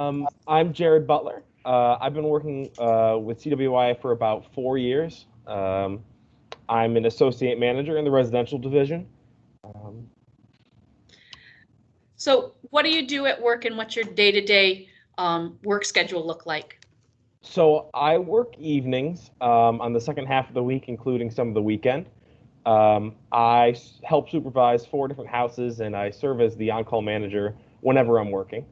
I'm Jarred Butler. I've been working with CWI for about 4 years. I'm an associate manager in the residential division. Um, So what do you do at work and what's your day-to-day work schedule look like? so I work evenings on the second half of the week, including some of the weekend. Help supervise 4 different houses, and I serve as the on-call manager whenever I'm working.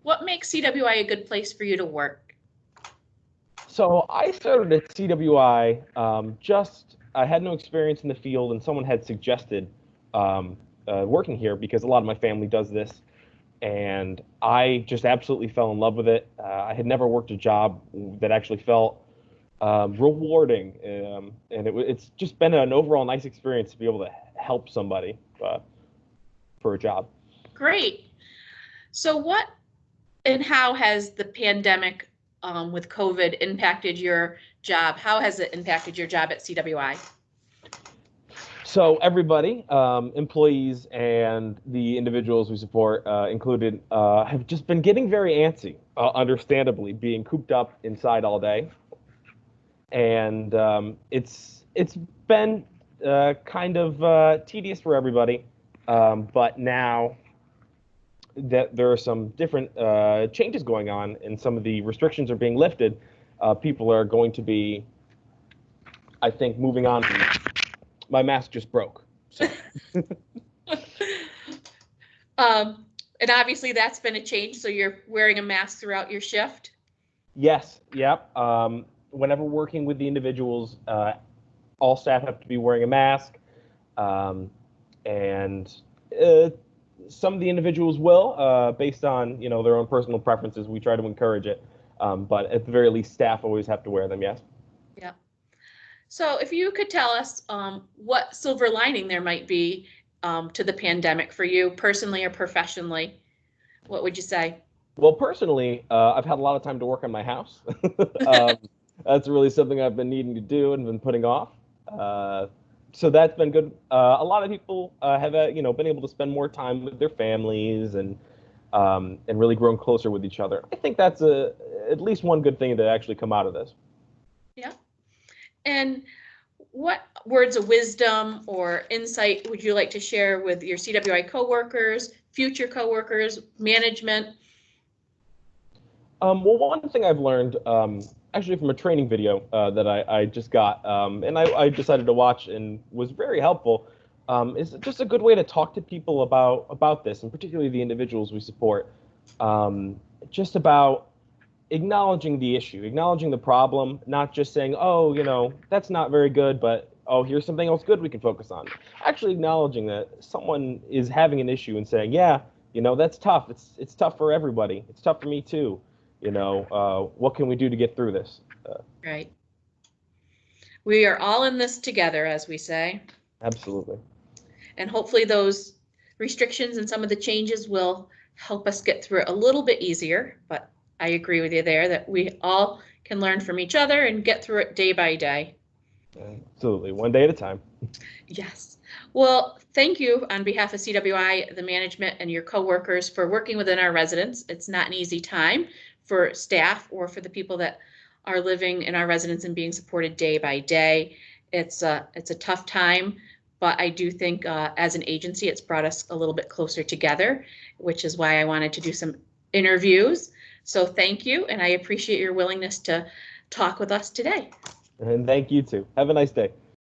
What makes CWI a good place for you to work? So I started at CWI. I had no experience in the field, and someone had suggested working here because a lot of my family does this, and I just absolutely fell in love with it. I had never worked a job that actually felt rewarding, and it's just been an overall nice experience to be able to help somebody for a job. Great. So what and how has the pandemic with COVID impacted your job? How has it impacted your job at CWI? So everybody, employees and the individuals we support included, have just been getting very antsy, understandably, being cooped up inside all day, and it's been kind of tedious for everybody. But now that there are some different changes going on and some of the restrictions are being lifted, people are going to be, I think, moving on. My mask just broke. So. And obviously that's been a change. So you're wearing a mask throughout your shift? Yes, yep. Whenever working with the individuals, all staff have to be wearing a mask, and some of the individuals will, based on their own personal preferences. We try to encourage it, but at the very least, staff always have to wear them. Yes. Yeah. So if you could tell us what silver lining there might be to the pandemic for you personally or professionally, what would you say? Well, personally, I've had a lot of time to work on my house. That's really something I've been needing to do and been putting off. So that's been good. A lot of people have, been able to spend more time with their families and really grown closer with each other. I think that's at least one good thing to actually come out of this. Yeah. And what words of wisdom or insight would you like to share with your CWI coworkers, future coworkers, management? Well, one thing I've learned, actually from a training video that I just got, and I decided to watch and was very helpful, is just a good way to talk to people about this, and particularly the individuals we support, just about acknowledging the issue, acknowledging the problem, not just saying, oh, that's not very good, but oh, here's something else good we can focus on. Actually acknowledging that someone is having an issue and saying, yeah, that's tough. It's tough for everybody. It's tough for me too. What can we do to get through this? Right. We are all in this together, as we say. Absolutely. And hopefully those restrictions and some of the changes will help us get through it a little bit easier. But I agree with you there that we all can learn from each other and get through it day by day. Absolutely. One day at a time. Yes. Well, thank you on behalf of CWI, the management, and your coworkers for working within our residents. It's not an easy time for staff or for the people that are living in our residence and being supported day by day. It's a tough time, but I do think as an agency, it's brought us a little bit closer together, which is why I wanted to do some interviews. So thank you, and I appreciate your willingness to talk with us today. And thank you too. Have a nice day.